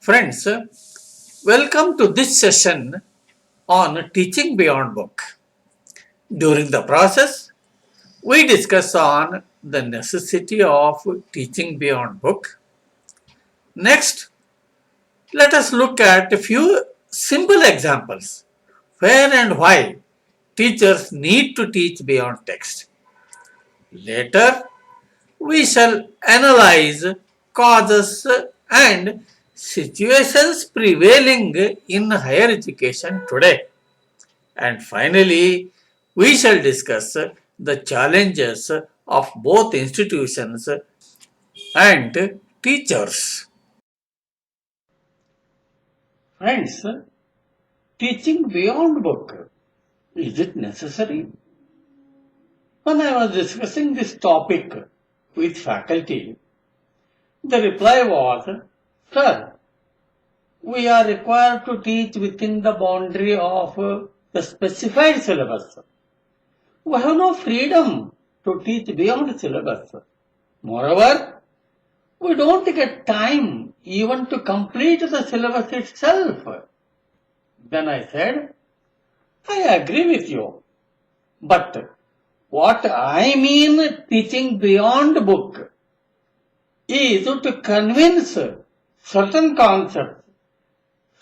Friends, welcome to this session on Teaching Beyond Book. During the process, we discuss on the necessity of teaching beyond book. Next, let us look at a few simple examples where and why teachers need to teach beyond text. Later, we shall analyze causes and situations prevailing in higher education today. And finally, we shall discuss the challenges of both institutions and teachers. Friends, teaching beyond book, is it necessary? When I was discussing this topic with faculty, the reply was, Sir, we are required to teach within the boundary of the specified syllabus. We have no freedom to teach beyond syllabus. Moreover, we don't get time even to complete the syllabus itself. Then I said, I agree with you. But what I mean teaching beyond book is to convince certain concepts,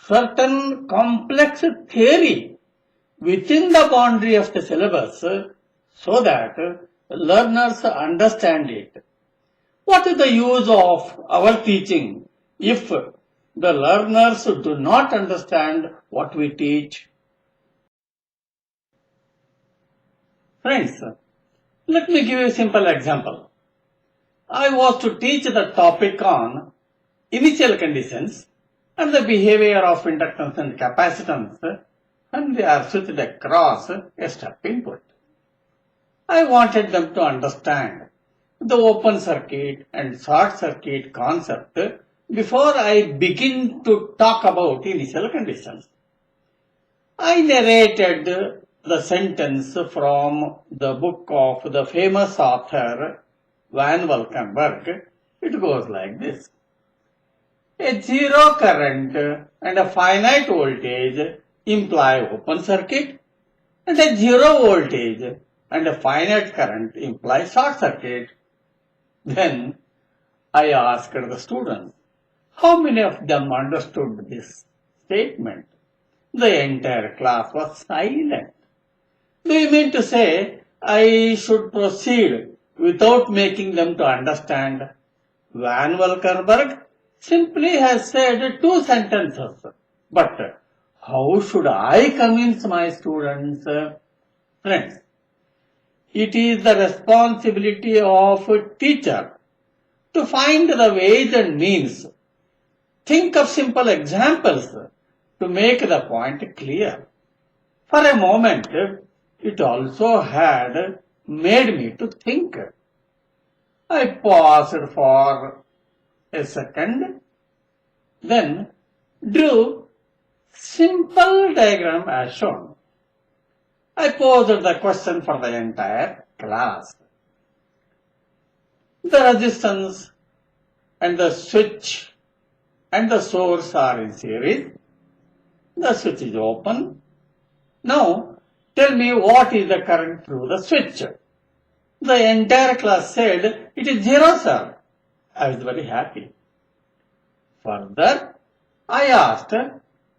certain complex theory within the boundary of the syllabus so that learners understand it. What is the use of our teaching if the learners do not understand what we teach? Friends, let me give you a simple example. I was to teach the topic on initial conditions and the behavior of inductance and capacitance when they are switched across a step input. I wanted them to understand the open circuit and short circuit concept before I begin to talk about initial conditions. I narrated the sentence from the book of the famous author Van Valkenburg. It goes like this. A zero current and a finite voltage imply open circuit, and a zero voltage and a finite current imply short circuit. Then I asked the students, how many of them understood this statement? The entire class was silent. Do you mean to say I should proceed without making them to understand? Van Valkenburg simply has said two sentences. But how should I convince my students? Friends, it is the responsibility of a teacher to find the ways and means. Think of simple examples to make the point clear. For a moment, it also had made me to think. I paused for a second, then drew simple diagram as shown. I posed the question for the entire class. The resistance and the switch and the source are in series. The switch is open. Now, tell me what is the current through the switch. The entire class said, it is zero, sir. I was very happy. Further, I asked,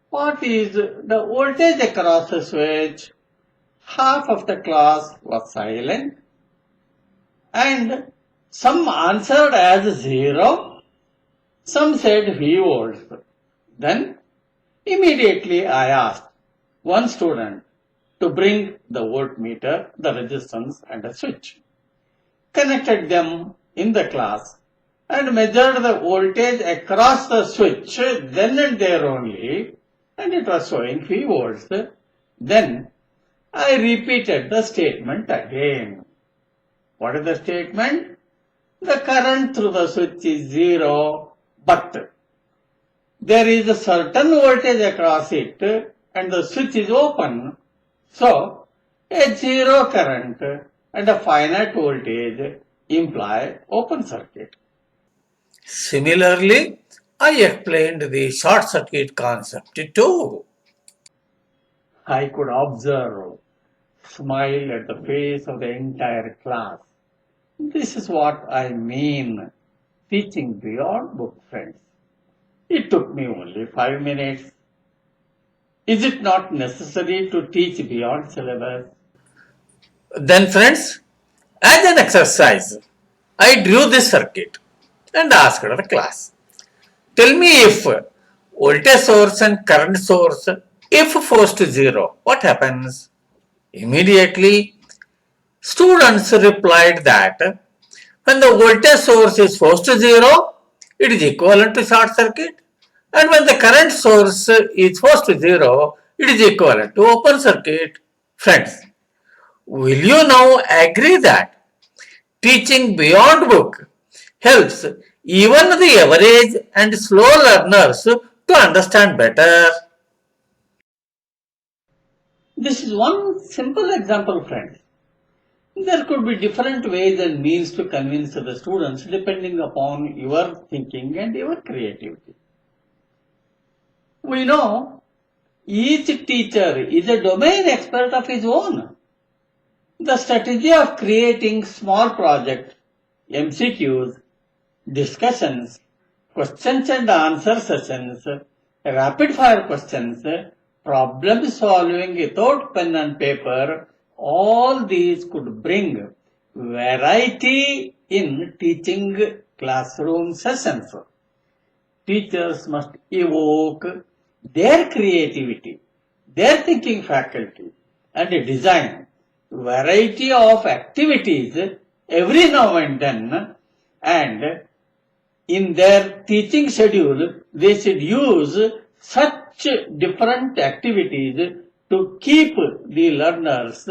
what is the voltage across the switch? Half of the class was silent and some answered as 0, some said V volts. Then immediately I asked one student to bring the voltmeter, the resistance and a switch, connected them in the class and measured the voltage across the switch then and there only, and it was showing 3 volts. Then I repeated the statement again. What is the statement? The current through the switch is 0, but there is a certain voltage across it and the switch is open. So, a zero current and a finite voltage imply open circuit. Similarly, I explained the short circuit concept too. I could observe, smile at the face of the entire class. This is what I mean, teaching beyond book, friends. It took me only 5 minutes. Is it not necessary to teach beyond syllabus? Then, friends, as an exercise, I drew this circuit and asked the class, tell me if voltage source and current source, if forced to zero, what happens? Immediately, students replied that when the voltage source is forced to zero, it is equivalent to short circuit, and when the current source is forced to zero, it is equivalent to open circuit. Friends, will you now agree that teaching beyond book helps even the average and slow learners to understand better? This is one simple example, friends. There could be different ways and means to convince the students depending upon your thinking and your creativity. We know each teacher is a domain expert of his own. The strategy of creating small projects, MCQs, discussions, questions and answer sessions, rapid fire questions, problem solving without pen and paper, all these could bring variety in teaching classroom sessions. Teachers must evoke their creativity, their thinking faculty, and design variety of activities every now and then, and in their teaching schedule, they should use such different activities to keep the learners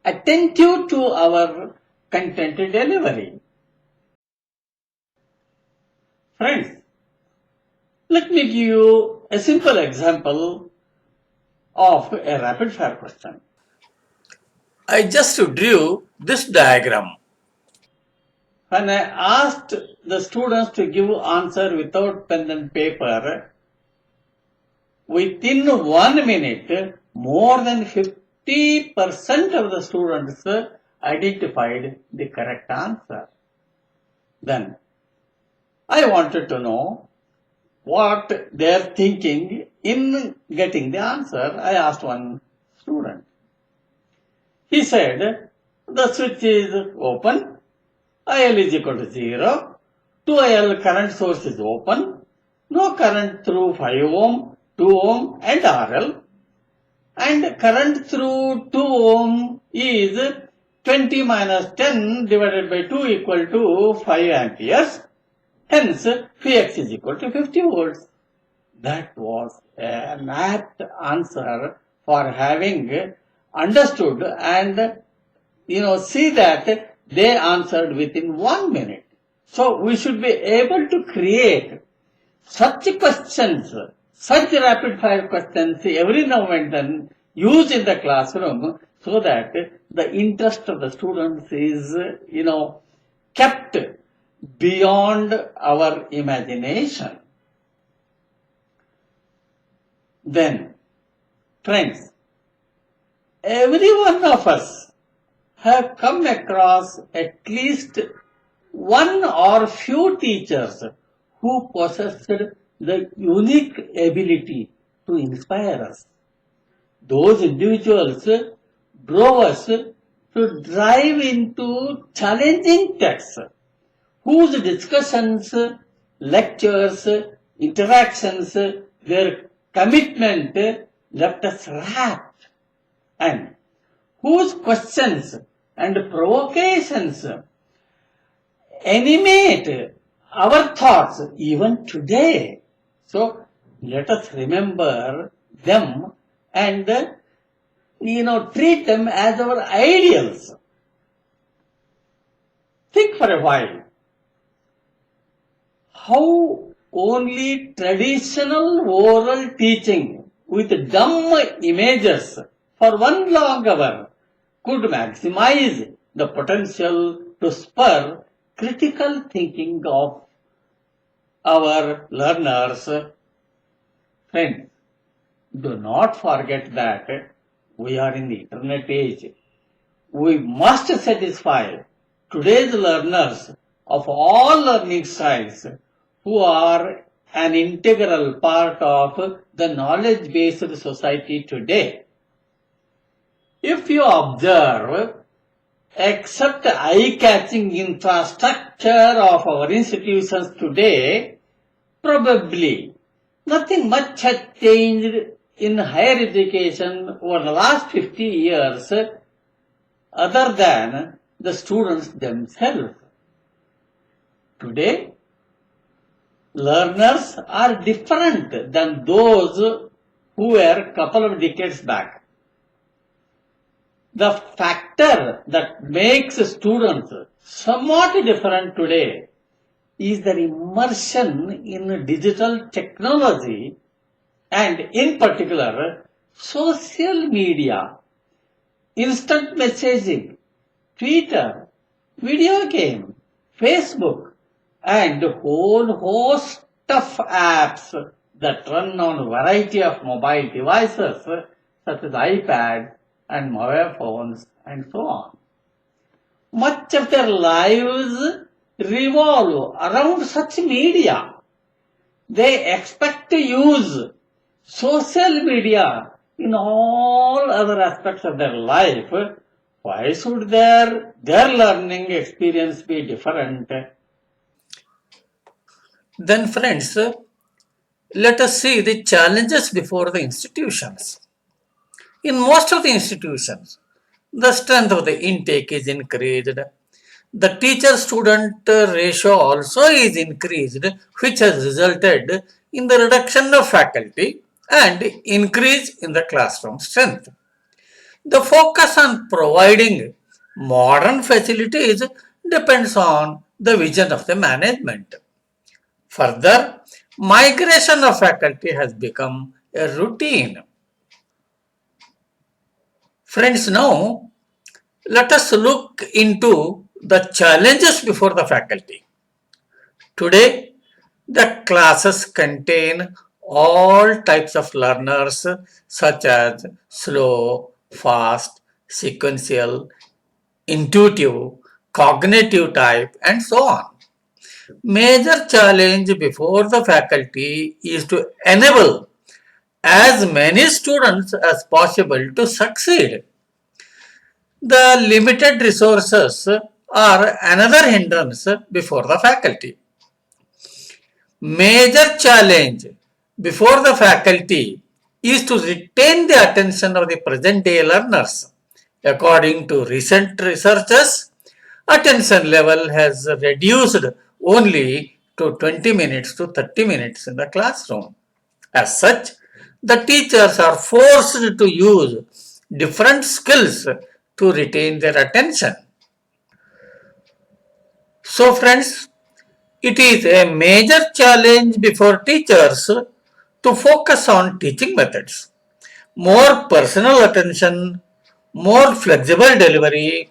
attentive to our content delivery. Friends, let me give you a simple example of a rapid fire question. I just drew this diagram. When I asked the students to give answer without pen and paper, within 1 minute, more than 50% of the students identified the correct answer. Then I wanted to know what they are thinking in getting the answer. I asked one student. He said, the switch is open, IL is equal to 0, 2IL current source is open, no current through 5 ohm, 2 ohm and RL, and current through 2 ohm is 20 minus 10 divided by 2 equal to 5 amperes. Hence, Px is equal to 50 volts. That was an apt answer for having understood and see that they answered within 1 minute. So we should be able to create such questions, such rapid fire questions every now and then used in the classroom so that the interest of the students is, kept beyond our imagination. Then, friends, every one of us have come across at least one or few teachers who possessed the unique ability to inspire us. Those individuals drove us to dive into challenging texts whose discussions, lectures, interactions, their commitment left us rapt, and whose questions and provocations animate our thoughts even today. So let us remember them and treat them as our ideals. Think for a while how only traditional oral teaching with dumb images for one long hour could maximize the potential to spur critical thinking of our learners. Friends, do not forget that we are in the internet age. We must satisfy today's learners of all learning styles who are an integral part of the knowledge-based society today. If you observe, except eye-catching infrastructure of our institutions today, probably nothing much has changed in higher education over the last 50 years other than the students themselves. Today, learners are different than those who were a couple of decades back. The factor that makes students somewhat different today is their immersion in digital technology and in particular social media, instant messaging, Twitter, video game, Facebook, and a whole host of apps that run on a variety of mobile devices such as iPads and mobile phones and so on. Much of their lives revolve around such media. They expect to use social media in all other aspects of their life. Why should their learning experience be different? Then friends, let us see the challenges before the institutions. In most of the institutions, the strength of the intake is increased. The teacher-student ratio also is increased, which has resulted in the reduction of faculty and increase in the classroom strength. The focus on providing modern facilities depends on the vision of the management. Further, migration of faculty has become a routine. Friends, now let us look into the challenges before the faculty. Today, the classes contain all types of learners such as slow, fast, sequential, intuitive, cognitive type, and so on. Major challenge before the faculty is to enable as many students as possible to succeed. The limited resources are another hindrance before the faculty. Major challenge before the faculty is to retain the attention of the present day learners. According to recent researches, attention level has reduced only to 20 minutes to 30 minutes in the classroom. As such, the teachers are forced to use different skills to retain their attention. So friends, it is a major challenge before teachers to focus on teaching methods. More personal attention, more flexible delivery,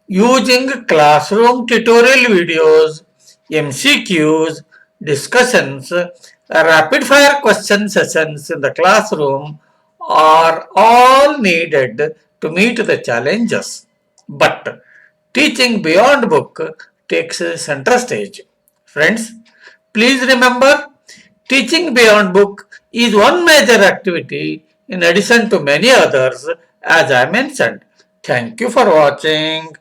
using classroom tutorial videos, MCQs, discussions, rapid fire question sessions in the classroom are all needed to meet the challenges. But teaching beyond book takes center stage. Friends, please remember, teaching beyond book is one major activity in addition to many others as I mentioned. Thank you for watching.